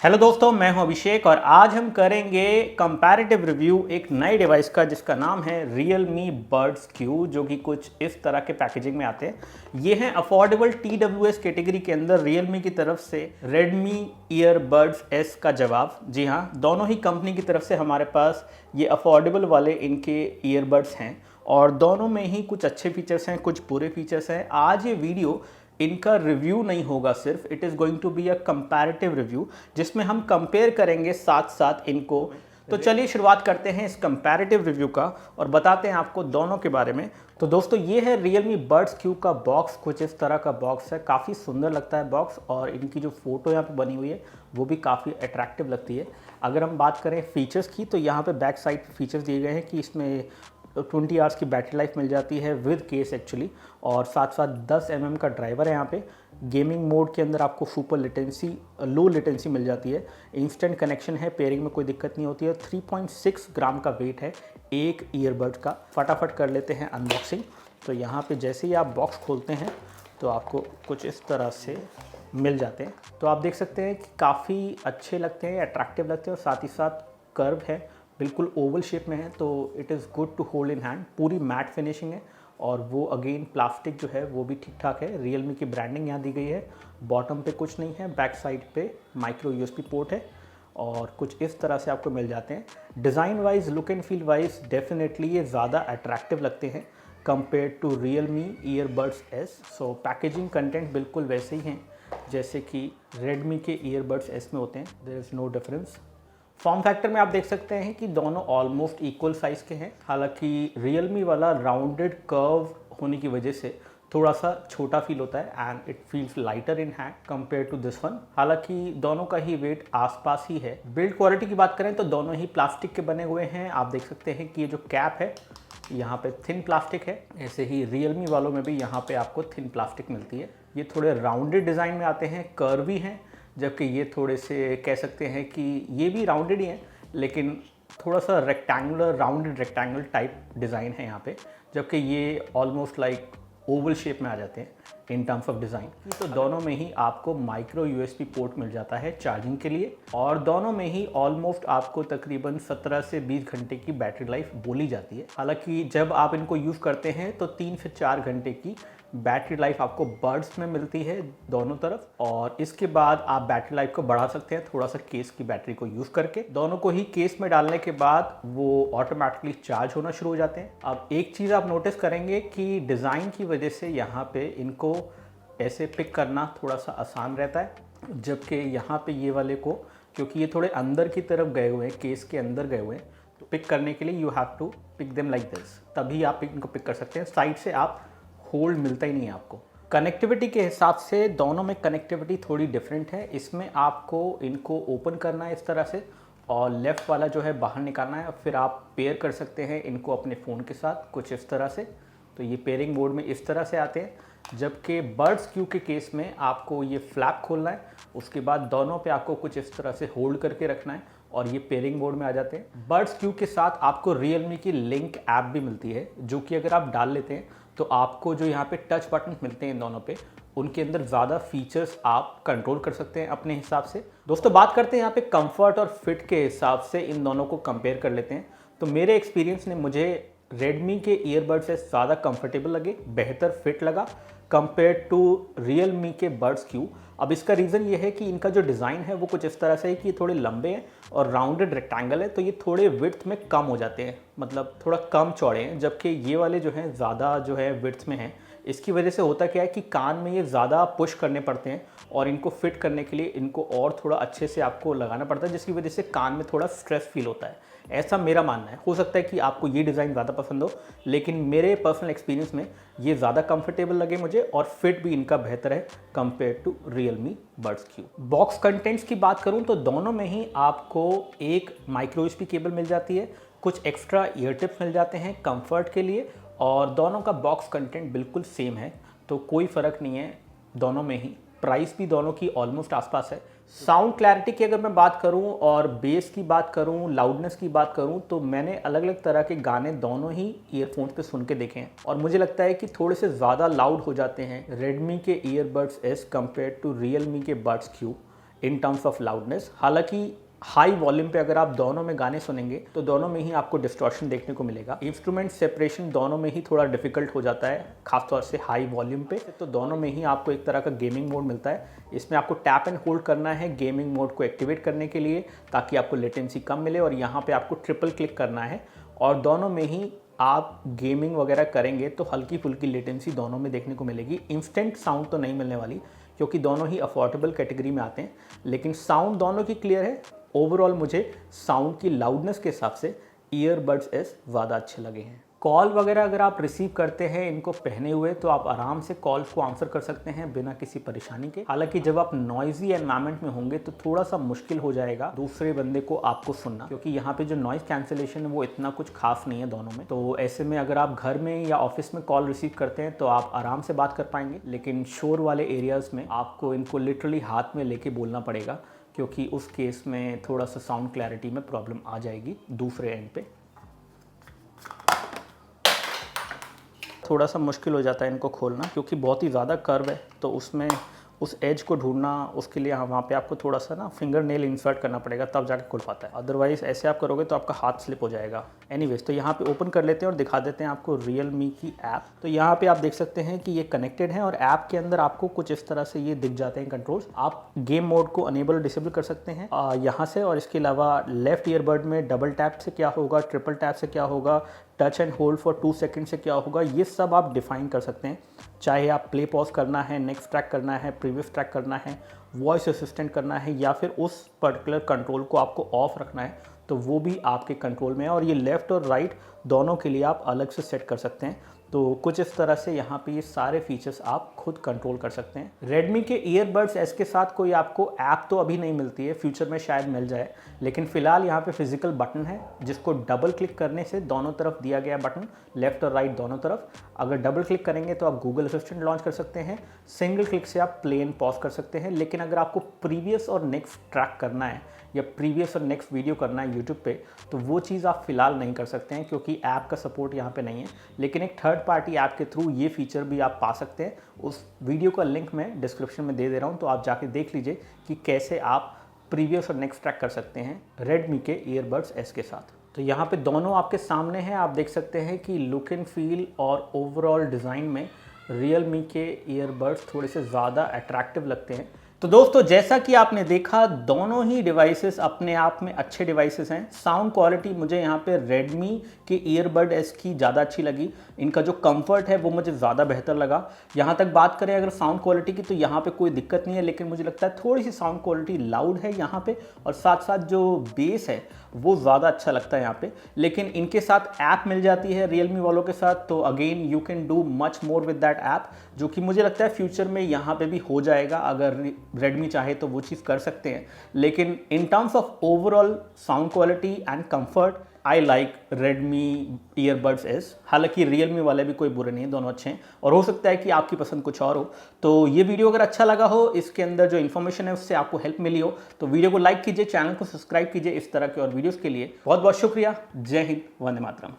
Hello दोस्तों, मैं हूं अभिषेक और आज हम करेंगे कंपैरेटिव रिव्यू एक नए डिवाइस का जिसका नाम है Realme Buds Q, जो कि कुछ इस तरह के पैकेजिंग में आते हैं। ये हैं अफोर्डेबल TWS कैटेगरी के अंदर Realme की तरफ से Redmi Earbuds S का जवाब। जी हाँ, दोनों ही कंपनी की तरफ से हमारे पास ये अफोर्डेबल वाले इनके ईयरबड्स हैं और दोनों में ही कुछ अच्छे फीचर्स हैं, कुछ बुरे फीचर्स हैं। आज ये वीडियो इनका रिव्यू नहीं होगा, सिर्फ it is going to be a comparative review जिसमें हम कंपेयर करेंगे साथ साथ इनको। तो चलिए शुरुआत करते हैं इस कंपैरेटिव रिव्यू का और बताते हैं आपको दोनों के बारे में। तो दोस्तों, ये है Realme Buds Q का बॉक्स। कुछ इस तरह का बॉक्स है, काफ़ी सुंदर लगता है बॉक्स और इनकी जो फोटो यहाँ पे बनी हुई है वो भी काफ़ी अट्रैक्टिव लगती है। अगर हम बात करें फीचर्स की तो यहाँ पे बैक साइड फीचर्स दिए गए हैं कि इसमें 20 आवर्स की बैटरी लाइफ मिल जाती है विद केस एक्चुअली, और साथ साथ 10 mm का ड्राइवर है यहाँ पे। गेमिंग मोड के अंदर आपको सुपर लेटेंसी, लो लेटेंसी मिल जाती है। इंस्टेंट कनेक्शन है, पेयरिंग में कोई दिक्कत नहीं होती है। 3.6 ग्राम का वेट है एक ईयरबड का। फटाफट कर लेते हैं अनबॉक्सिंग। तो यहाँ पे जैसे ही आप बॉक्स खोलते हैं तो आपको कुछ इस तरह से मिल जाते हैं। तो आप देख सकते हैं कि काफ़ी अच्छे लगते हैं, अट्रैक्टिव लगते हैं और साथ ही साथ कर्व है, बिल्कुल ओवल शेप में है, तो it is good to hold in hand. पूरी मैट फिनिशिंग है और वो अगेन प्लास्टिक जो है वो भी ठीक ठाक है। Realme की ब्रांडिंग यहाँ दी गई है। बॉटम पे कुछ नहीं है, बैक साइड पे माइक्रो USB पोर्ट है और कुछ इस तरह से आपको मिल जाते हैं। Design wise, look and feel wise definitely ये ज़्यादा अट्रैक्टिव लगते हैं compare to Realme Earbuds S। So packaging content बिल्कुल वैसे ही हैं जैसे कि Redmi के Earbuds S में होते हैं। There is no difference. Form factor में आप देख सकते हैं कि दोनों ऑलमोस्ट इक्वल साइज़ के हैं। हालांकि Realme वाला राउंडेड कर्व होने की वजह से थोड़ा सा छोटा फील होता है and it feels lighter in hand compare to this one. हालांकि दोनों का ही वेट आसपास ही है। बिल्ड क्वालिटी की बात करें तो दोनों ही प्लास्टिक के बने हुए हैं। आप देख सकते हैं कि ये जो कैप है यहाँ पे थिन प्लास्टिक है, ऐसे ही Realme वालों में भी यहाँ पे आपको थिन प्लास्टिक मिलती है। ये थोड़े राउंडेड डिज़ाइन में आते हैं, कर्वी हैं, जबकि ये थोड़े से कह सकते हैं कि ये भी राउंडेड ही हैं लेकिन थोड़ा सा rectangular, rounded rectangle type design है यहाँ पे, जबकि ये ऑलमोस्ट लाइक ओवल शेप में आ जाते हैं इन टर्म्स ऑफ डिज़ाइन। तो दोनों में ही आपको माइक्रो USB पोर्ट मिल जाता है चार्जिंग के लिए और दोनों में ही ऑलमोस्ट आपको तकरीबन 17 से 20 घंटे की बैटरी लाइफ बोली जाती है। हालांकि जब आप इनको यूज़ करते हैं तो 3 से 4 घंटे की बैटरी लाइफ आपको बड्स में मिलती है दोनों तरफ, और इसके बाद आप बैटरी लाइफ को बढ़ा सकते हैं थोड़ा सा केस की बैटरी को यूज़ करके। दोनों को ही केस में डालने के बाद वो ऑटोमेटिकली चार्ज होना शुरू हो जाते हैं। अब एक चीज़ आप नोटिस करेंगे कि डिज़ाइन की वजह से यहाँ पे इनको ऐसे पिक करना थोड़ा सा आसान रहता है, जबकि यहाँ पे ये वाले को, क्योंकि ये थोड़े अंदर की तरफ गए हुए हैं, केस के अंदर गए हुए हैं, तो पिक करने के लिए you have to pick them like this, तभी आप इनको पिक कर सकते हैं। साइड से आप होल्ड मिलता ही नहीं है आपको। कनेक्टिविटी के हिसाब से दोनों में कनेक्टिविटी थोड़ी डिफरेंट है। इसमें आपको इनको ओपन करना है इस तरह से और लेफ़्ट वाला जो है बाहर निकालना है, फिर आप पेयर कर सकते हैं इनको अपने फ़ोन के साथ कुछ इस तरह से। तो ये पेयरिंग मोड में इस तरह से आते हैं, जबकि Buds Q के केस में आपको ये फ्लैप खोलना है, उसके बाद दोनों पे आपको कुछ इस तरह से होल्ड करके रखना है और ये पेयरिंग मोड में आ जाते हैं। Buds Q के साथ आपको Realme की लिंक ऐप भी मिलती है, जो कि अगर आप डाल लेते हैं तो आपको जो यहाँ पे टच बटन मिलते हैं इन दोनों पे, उनके अंदर ज़्यादा फीचर्स आप कंट्रोल कर सकते हैं अपने हिसाब से। दोस्तों, बात करते हैं यहाँ पे कंफर्ट और फिट के हिसाब से, इन दोनों को कंपेयर कर लेते हैं। तो मेरे एक्सपीरियंस ने मुझे Redmi के ईयरबड से ज़्यादा कंफर्टेबल लगे, बेहतर फिट लगा कंपेयर टू Realme के Buds Q। अब इसका रीज़न ये है कि इनका जो डिज़ाइन है वो कुछ इस तरह से है कि ये थोड़े लंबे हैं और राउंडेड रेक्टेंगल है, तो ये थोड़े विड्थ में कम हो जाते हैं, मतलब थोड़ा कम चौड़े हैं, जबकि ये वाले जो हैं ज़्यादा जो है विड्थ में हैं। इसकी वजह से होता क्या है कि कान में ये ज़्यादा पुश करने पड़ते हैं और इनको फिट करने के लिए इनको और थोड़ा अच्छे से आपको लगाना पड़ता है, जिसकी वजह से कान में थोड़ा स्ट्रेस फील होता है। ऐसा मेरा मानना है। हो सकता है कि आपको ये डिज़ाइन ज़्यादा पसंद हो, लेकिन मेरे पर्सनल एक्सपीरियंस में ये ज़्यादा कंफर्टेबल लगे मुझे और फिट भी इनका बेहतर है compare to Realme Buds Q। Box contents की बात करूं तो दोनों में ही आपको एक माइक्रो USB केबल मिल जाती है, कुछ एक्स्ट्रा ईयर टिप्स मिल जाते हैं कंफर्ट के लिए, और दोनों का बॉक्स कंटेंट बिल्कुल सेम है, तो कोई फ़र्क नहीं है दोनों में ही। प्राइस भी दोनों की ऑलमोस्ट आसपास है। साउंड क्लैरिटी की अगर मैं बात करूं और बेस की बात करूं, लाउडनेस की बात करूं, तो मैंने अलग अलग तरह के गाने दोनों ही ईयरफोन्स पे सुन के देखे हैं और मुझे लगता है कि थोड़े से ज़्यादा लाउड हो जाते हैं Redmi के earbuds S compare to Realme के Buds Q। In terms of loudness. हालांकि हाई वॉल्यूम पे अगर आप दोनों में गाने सुनेंगे तो दोनों में ही आपको डिस्टॉर्शन देखने को मिलेगा। इंस्ट्रूमेंट सेपरेशन दोनों में ही थोड़ा डिफिकल्ट हो जाता है, खासतौर से हाई वॉल्यूम पे। तो दोनों में ही आपको एक तरह का गेमिंग मोड मिलता है। इसमें आपको टैप एंड होल्ड करना है गेमिंग मोड को एक्टिवेट करने के लिए, ताकि आपको लेटेंसी कम मिले, और यहाँ पे आपको ट्रिपल क्लिक करना है और दोनों में ही आप गेमिंग वगैरह करेंगे तो हल्की फुल्की लेटेंसी दोनों में देखने को मिलेगी। इंस्टेंट साउंड तो नहीं मिलने वाली, क्योंकि दोनों ही अफोर्डेबल कैटेगरी में आते हैं, लेकिन साउंड दोनों की क्लियर है। ओवरऑल मुझे साउंड की लाउडनेस के हिसाब से ईयरबड्स एस ज़्यादा अच्छे लगे हैं। कॉल वगैरह अगर आप रिसीव करते हैं इनको पहने हुए तो आप आराम से कॉल्स को आंसर कर सकते हैं बिना किसी परेशानी के। हालांकि जब आप नॉइजी एनवायरनमेंट में होंगे तो थोड़ा सा मुश्किल हो जाएगा दूसरे बंदे को आपको सुनना, क्योंकि यहाँ पे जो नॉइज कैंसिलेशन है वो इतना कुछ खास नहीं है दोनों में। तो ऐसे में अगर आप घर में या ऑफिस में कॉल रिसीव करते हैं तो आप आराम से बात कर पाएंगे, लेकिन शोर वाले एरियाज़ में आपको इनको लिटरली हाथ में लेके बोलना पड़ेगा, क्योंकि उस केस में थोड़ा सा साउंड क्लैरिटी में प्रॉब्लम आ जाएगी दूसरे एंड पे। थोड़ा सा मुश्किल हो जाता है इनको खोलना, क्योंकि बहुत ही ज़्यादा कर्व है, तो उसमें उस एज को ढूंढना, उसके लिए वहाँ पे आपको थोड़ा सा ना फिंगर नेल इंसर्ट करना पड़ेगा, तब जाके खुल पाता है। अदरवाइज़ ऐसे आप करोगे तो आपका हाथ स्लिप हो जाएगा। एनीवेज, तो यहाँ पे ओपन कर लेते हैं और दिखा देते हैं आपको Realme की ऐप। तो यहाँ पे आप देख सकते हैं कि ये कनेक्टेड है और ऐप के अंदर आपको कुछ इस तरह से ये दिख जाते हैं कंट्रोल्स। आप गेम मोड को अनेबल डिसेबल कर सकते हैं यहाँ से, और इसके अलावा लेफ्ट ईयरबड में डबल टैप से क्या होगा, ट्रिपल टैप से क्या होगा, touch and hold for 2 second से क्या होगा, ये सब आप डिफाइन कर सकते हैं। चाहे आप प्ले पॉज करना है, नेक्स्ट ट्रैक करना है, प्रीवियस ट्रैक करना है, वॉइस असिस्टेंट करना है, या फिर उस पर्टिकुलर कंट्रोल को आपको ऑफ रखना है, तो वो भी आपके कंट्रोल में है। और ये लेफ़्ट और राइट दोनों के लिए आप अलग से सेट कर सकते हैं। तो कुछ इस तरह से यहाँ पे ये सारे फीचर्स आप खुद कंट्रोल कर सकते हैं। Redmi के ईयरबड्स एस के साथ कोई आपको ऐप तो अभी नहीं मिलती है, फ्यूचर में शायद मिल जाए, लेकिन फ़िलहाल यहाँ पे फिजिकल बटन है जिसको डबल क्लिक करने से दोनों तरफ दिया गया बटन, लेफ्ट और राइट दोनों तरफ। अगर डबल क्लिक करेंगे तो आप गूगल असिस्टेंट लॉन्च कर सकते हैं, सिंगल क्लिक से आप प्लेन पॉज कर सकते हैं। लेकिन अगर आपको प्रीवियस और नेक्स्ट ट्रैक करना है या प्रीवियस और नेक्स्ट वीडियो करना है यूट्यूब पे, तो वो चीज़ आप फिलहाल नहीं कर सकते हैं, क्योंकि ऐप का सपोर्ट यहाँ पे नहीं है। लेकिन एक थर्ड पार्टी ऐप के थ्रू ये फीचर भी आप पा सकते हैं। उस वीडियो का लिंक मैं डिस्क्रिप्शन में दे दे रहा हूँ, तो आप जाके देख लीजिए कि कैसे आप प्रीवियस और नेक्स्ट ट्रैक कर सकते हैं Redmi के ईयरबड्स एस के साथ। तो यहाँ पे दोनों आपके सामने हैं, आप देख सकते हैं कि लुक एंड फील और ओवरऑल डिज़ाइन में Realme के ईयरबड्स थोड़े से ज़्यादा अट्रैक्टिव लगते हैं। तो दोस्तों, जैसा कि आपने देखा, दोनों ही डिवाइसेस अपने आप में अच्छे डिवाइसेस हैं। साउंड क्वालिटी मुझे यहाँ पे Redmi के ईयरबड एस की ज़्यादा अच्छी लगी। इनका जो कंफर्ट है वो मुझे ज़्यादा बेहतर लगा। यहाँ तक बात करें अगर साउंड क्वालिटी की, तो यहाँ पे कोई दिक्कत नहीं है, लेकिन मुझे लगता है थोड़ी सी साउंड क्वालिटी लाउड है यहाँ पे, और साथ साथ जो बेस है वो ज़्यादा अच्छा लगता है यहाँ पे। लेकिन इनके साथ ऐप मिल जाती है Realme वालों के साथ, तो again you can do much more with that app, जो कि मुझे लगता है फ्यूचर में यहाँ पे भी हो जाएगा। अगर Redmi चाहे तो वो चीज़ कर सकते हैं। लेकिन इन terms of overall sound quality and comfort, I like Redmi earbuds S. हालांकि Realme वाले भी कोई बुरे नहीं है, दोनों अच्छे हैं, और हो सकता है कि आपकी पसंद कुछ और हो। तो ये वीडियो अगर अच्छा लगा हो, इसके अंदर जो इन्फॉर्मेशन है उससे आपको हेल्प मिली हो, तो वीडियो को लाइक कीजिए, चैनल को सब्सक्राइब कीजिए इस तरह के और वीडियोज़ के लिए। बहुत बहुत शुक्रिया। जय हिंद, वंदे मातरम।